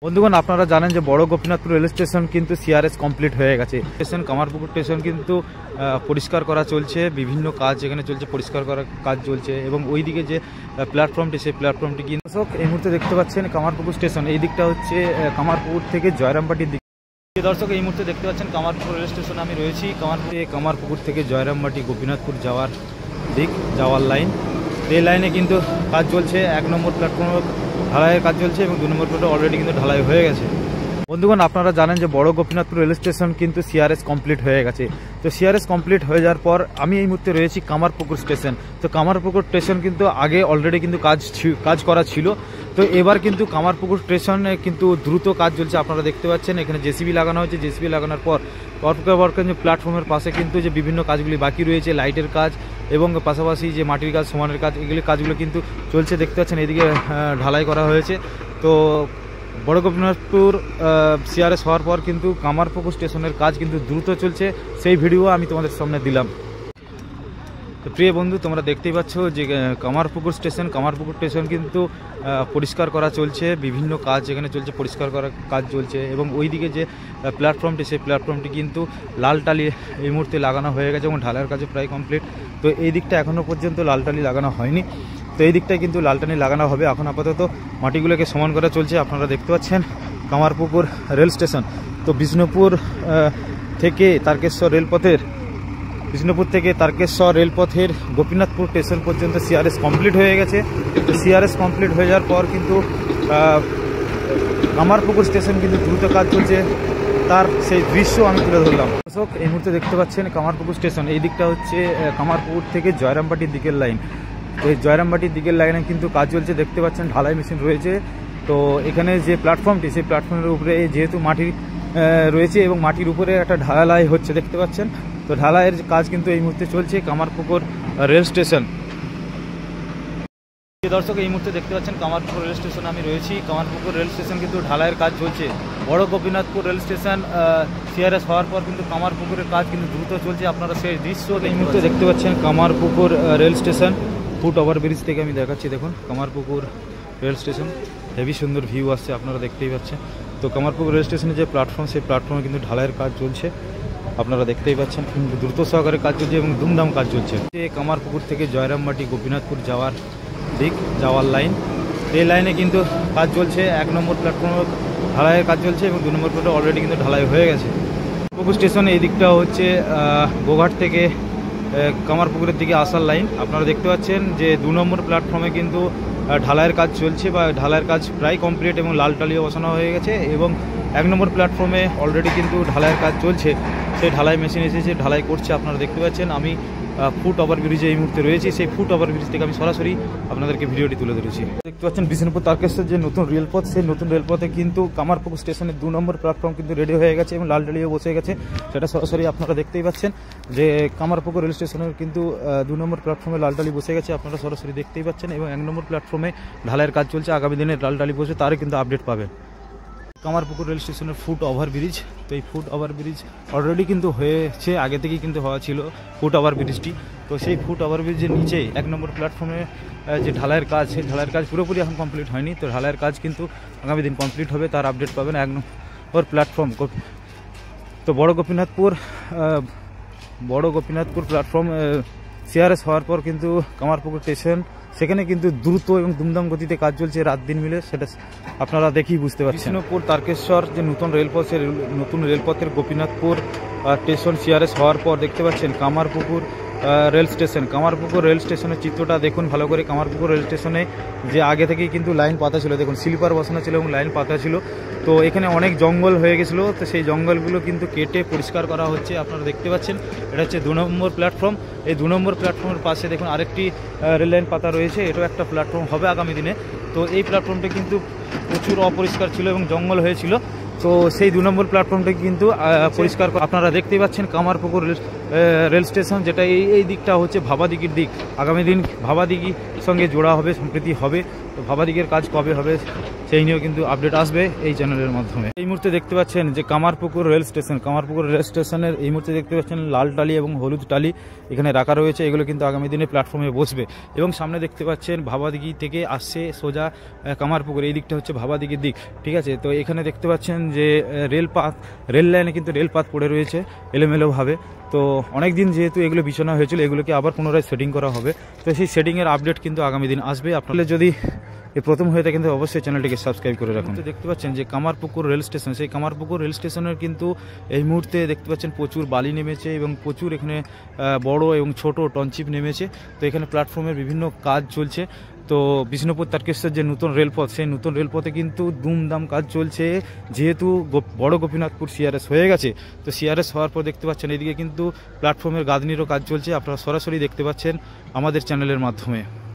বন্ধুগণ, আপনারা জানেন যে বড় গোপীনাথপুর রেল স্টেশন কিন্তু সিআরএস কমপ্লিট হয়ে গেছে। স্টেশন কামারপুকুর স্টেশন কিন্তু পরিষ্কার করা চলছে, বিভিন্ন কাজ এখানে চলছে, পরিষ্কার করার কাজ চলছে এবং ওইদিকে যে প্ল্যাটফর্মটি সেই প্ল্যাটফর্মটি কিন্তু এই মুহূর্তে দেখতে পাচ্ছেন কামারপুকুর স্টেশন। এই দিকটা হচ্ছে কামারপুকুর থেকে জয়রামবাটির দিক। দর্শক, এই মুহূর্তে দেখতে পাচ্ছেন কামারপুকুর রেল স্টেশনে আমি রয়েছি। কামারপুকুর থেকে জয়রামবাটি গোপীনাথপুর যাওয়ার লাইন, এই লাইনে কিন্তু কাজ চলছে। 1 নম্বর প্ল্যাটফর্ম ঢালাইয়ের কাজ চলছে এবং 2 নম্বর প্ল্যাটফর্ম অলরেডি কিন্তু ঢালাই হয়ে গেছে। বন্ধুগণ, আপনারা জানেন যে বড় গোপীনাথপুর রেল স্টেশন কিন্তু সিআরএস কমপ্লিট হয়ে গেছে। তো সিআরএস কমপ্লিট হয়ে যাওয়ার পর আমি এই মুহূর্তে রয়েছি কামারপুকুর স্টেশন। তো কামারপুকুর স্টেশন কিন্তু আগে অলরেডি কিন্তু কাজ করা ছিল। তো এবার কিন্তু কামারপুকুর স্টেশনে কিন্তু দ্রুত কাজ চলছে। আপনারা দেখতে পাচ্ছেন এখানে জেসিবি লাগানো হয়েছে। জেসিবি লাগানোর পর যে প্ল্যাটফর্মের পাশে কিন্তু যে বিভিন্ন কাজগুলি বাকি রয়েছে, লাইটের কাজ এবং পাশাপাশি যে মাটির কাজ, সমানের কাজ, এগুলি কাজগুলো কিন্তু চলছে। দেখতে পাচ্ছেন এদিকে ঢালাই করা হয়েছে। তো বড় গোপীনাথপুর সিআরএস হওয়ার পর কিন্তু কামারপুকুর স্টেশনের কাজ কিন্তু দ্রুত চলছে, সেই ভিডিও আমি তোমাদের সামনে দিলাম। তো প্রিয় বন্ধু, তোমরা দেখতেই পাচ্ছ যে কামারপুকুর স্টেশন কিন্তু পরিষ্কার করা চলছে, বিভিন্ন কাজ এখানে চলছে, পরিষ্কার করার কাজ চলছে এবং ওইদিকে যে প্ল্যাটফর্মটি সেই প্ল্যাটফর্মটি কিন্তু লাল টালি এই মুহূর্তে লাগানো হয়ে গেছে এবং ঢালাইয়ের কাজও প্রায় কমপ্লিট। তো এই দিকটা এখনও পর্যন্ত লাল টালি লাগানো হয়নি, তো এই দিকটায় কিন্তু লাল টালি লাগানো হবে। এখন আপাতত মাটিগুলোকে সমান করা চলছে। আপনারা দেখতে পাচ্ছেন কামারপুকুর রেল স্টেশন। তো বিষ্ণুপুর থেকে তারকেশ্বর রেলপথের গোপীনাথপুর স্টেশন পর্যন্ত সিআরএস কমপ্লিট হয়ে গেছে। তো সিআরএস কমপ্লিট হয়ে যাওয়ার পর কিন্তু কামারপুকুর স্টেশন কিন্তু দ্রুত কাজ চলছে, তার সেই দৃশ্য আমি তুলে ধরলাম। দর্শক, এই মুহূর্তে দেখতে পাচ্ছেন কামারপুকুর স্টেশন। এই দিকটা হচ্ছে কামারপুকুর থেকে জয়রামবাটির দিকের লাইন। তো এই জয়রামবাটির দিকের লাইনে কিন্তু কাজ চলছে, দেখতে পাচ্ছেন ঢালাই মেশিন রয়েছে। তো এখানে যে প্ল্যাটফর্মটি সেই প্ল্যাটফর্মের উপরে যেহেতু মাটি রয়েছে এবং মাটির উপরে একটা ঢালাই হচ্ছে, দেখতে পাচ্ছেন। তো ঢালাইয়ের কাজ কিন্তু এই মুহূর্তে চলছে কামারপুকুর রেল স্টেশন। দর্শক, এই মুহূর্তে দেখতে পাচ্ছেন কামারপুকুর রেল স্টেশনে আমি রয়েছি। কামারপুকুর রেল স্টেশন কিন্তু ঢালাইয়ের কাজ চলছে। বড় গোপীনাথপুর রেল স্টেশন সিআরএস হওয়ার পর কিন্তু কামারপুকুরের কাজ কিন্তু দ্রুত চলছে। আপনারা সেই দৃশ্য এই মুহূর্তে দেখতে পাচ্ছেন Kamarpukur rail station. Foot overbridge থেকে আমি দেখাচ্ছি, দেখুন কামারপুকুর রেল স্টেশন, হেভি সুন্দর ভিউ আসছে, আপনারা দেখতেই পাচ্ছেন। তো কামারপুকুর রেল স্টেশনের যে প্ল্যাটফর্ম সেই প্ল্যাটফর্মে কিন্তু ঢালাইয়ের কাজ চলছে, আপনারা দেখতেই পাচ্ছেন। কিন্তু দ্রুত সহকারে কাজ চলছে এবং ধুমধাম কাজ চলছে। কামারপুকুর থেকে জয়রামবাটি গোপীনাথপুর যাওয়ার লাইন, এই লাইনে কিন্তু কাজ চলছে। 1 নম্বর প্ল্যাটফর্ম ঢালাইয়ের কাজ চলছে এবং 2 নম্বর প্ল্যাটফর্ম অলরেডি কিন্তু ঢালাই হয়ে গেছে। কামারপুকুর স্টেশন এই দিকটা হচ্ছে গোঘাট থেকে কামারপুকুরের দিকে আসার লাইন। আপনারা দেখতে পাচ্ছেন যে 2 নম্বর প্ল্যাটফর্মে কিন্তু ঢালাইয়ের কাজ চলছে বা ঢালাইয়ের কাজ প্রায় কমপ্লিট এবং লাল টালিও বসানো হয়ে গেছে এবং 1 নম্বর প্ল্যাটফর্মে অলরেডি কিন্তু ঢালাইয়ের কাজ চলছে, সেই ঢালাই মেশিন এসেছে, ঢালাই করছে। আপনারা দেখতে পাচ্ছেন আমি ফুট ওভারব্রিজে এই মুহূর্তে রয়েছি। সেই ফুট ওভারব্রিজ থেকে আমি সরাসরি আপনাদেরকে ভিডিওটি তুলে ধরেছি। দেখতে পাচ্ছেন বিষ্ণুপুর তারকেশ্বর যে নতুন রেলপথ, সেই নতুন রেলপথে কিন্তু কামারপুকুর স্টেশনের 2 নম্বর প্ল্যাটফর্ম কিন্তু রেডি হয়ে গেছে এবং লাল টালিও বসে গেছে, সেটা সরাসরি আপনারা দেখতেই পাচ্ছেন যে কামারপুকুর রেল স্টেশনের কিন্তু 2 নম্বর প্ল্যাটফর্মে লাল টালি বসে গেছে, আপনারা সরাসরি দেখতেই পাচ্ছেন। এবং 1 নম্বর প্ল্যাটফর্মে ঢালাইয়ের কাজ চলছে, আগামী দিনে লাল টালি বসে তারও কিন্তু আপডেট পাবেন। কামারপুকুর রেল স্টেশনের ফুট ওভারব্রিজ, তো এই ফুট ওভারব্রিজ অলরেডি কিন্তু হয়েছে, আগে থেকেই কিন্তু হওয়া ছিল ফুট ওভারব্রিজটি। তো সেই ফুট ওভারব্রিজের নিচে 1 নম্বর প্ল্যাটফর্মে যে ঢালাইয়ের কাজ, সেই ঢালাইয়ের কাজ পুরোপুরি এখন কমপ্লিট হয়নি। তো ঢালাইয়ের কাজ কিন্তু আগামী দিন কমপ্লিট হবে, তার আপডেট পাবেন 1 নম্বর প্ল্যাটফর্ম। তো বড় গোপীনাথপুর প্ল্যাটফর্ম সিআরএস হওয়ার পর কিন্তু কামারপুকুর স্টেশন, সেখানে কিন্তু দ্রুত এবং দুমদাম গতিতে কাজ চলছে রাত দিন মিলে, সেটা আপনারা দেখেই বুঝতে পারছেন। বিষ্ণুপুর তারকেশ্বর যে নতুন রেলপথের গোপীনাথপুর স্টেশন সিআরএস হওয়ার পর দেখতে পাচ্ছেন কামারপুকুর রেল স্টেশনের চিত্রটা দেখুন ভালো করে। কামারপুকুর রেল স্টেশনে যে আগে থেকেই কিন্তু লাইন পাতা ছিল, দেখুন স্লিপার বসানো ছিল এবং লাইন পাতা ছিল। তো এখানে অনেক জঙ্গল হয়ে গেছিলো, তো সেই জঙ্গলগুলো কিন্তু কেটে পরিষ্কার করা হচ্ছে, আপনারা দেখতে পাচ্ছেন। এটা হচ্ছে 2 নম্বর প্ল্যাটফর্ম। এই 2 নম্বর প্ল্যাটফর্মের পাশে দেখুন আরেকটি রেল লাইন পাতা রয়েছে, এটাও একটা প্ল্যাটফর্ম হবে আগামী দিনে। তো এই প্ল্যাটফর্মটা কিন্তু প্রচুর অপরিষ্কার ছিল এবং জঙ্গল হয়েছিল, তো সেই 2 নম্বর প্ল্যাটফর্মটা কিন্তু পরিষ্কার আপনারা দেখতেই পাচ্ছেন। কামারপুকুর রেল স্টেশন, যেটা এই দিকটা হচ্ছে ভাবাদিঘির দিক, আগামী দিন ভাবাদিঘির সঙ্গে জোড়া হবে, সম্প্রীতি হবে। তো ভাবাদিঘির কাজ কবে হবে সেই নিয়েও কিন্তু আপডেট আসবে এই চ্যানেলের মাধ্যমে। এই মুহূর্তে দেখতে পাচ্ছেন যে Kamarpukur rail station, Kamarpukur rail স্টেশনের এই মুহূর্তে দেখতে পাচ্ছেন লাল টালি এবং হলুদ টালি এখানে রাখা রয়েছে। এগুলো কিন্তু আগামী দিনে প্ল্যাটফর্মে বসবে। এবং সামনে দেখতে পাচ্ছেন ভাবাদিঘি থেকে আসছে সোজা কামারপুকুর, এই দিকটা হচ্ছে ভাবাদিঘির দিক, ঠিক আছে। তো এখানে দেখতে পাচ্ছেন যে রেল লাইনে কিন্তু রেলপাত পড়ে রয়েছে এলোমেলোভাবে। তো অনেক দিন যেহেতু এগুলো বিছানা হয়েছিল, এগুলোকে আবার পুনরায় সেটিং করা হবে। তো সেই সেটিংয়ের আপডেট কিন্তু আগামী দিন আসবে। আপনারা যদি প্রথম হয়ে থাকে কিন্তু অবশ্যই চ্যানেলটিকে সাবস্ক্রাইব করে রাখুন। দেখতে পাচ্ছেন যে কামারপুকুর রেল স্টেশন, সেই কামারপুকুর রেল স্টেশনের কিন্তু এই মুহূর্তে দেখতে পাচ্ছেন প্রচুর বালি নেমেছে এবং প্রচুর এখানে বড় এবং ছোট টনচিপ নেমেছে। তো এখানে প্ল্যাটফর্মের বিভিন্ন কাজ চলছে। তো বিষ্ণুপুর তারকেশ্বর যে নতুন রেলপথ, সেই নতুন রেলপথে কিন্তু দুমদাম কাজ চলছে। যেহেতু বড় গোপীনাথপুর সিআরএস হয়ে গেছে, তো সিআরএস হওয়ার পর দেখতে পাচ্ছেন এদিকে কিন্তু প্ল্যাটফর্মের গাঁথনিরও কাজ চলছে। আপনারা সরাসরি দেখতে পাচ্ছেন আমাদের চ্যানেলের মাধ্যমে।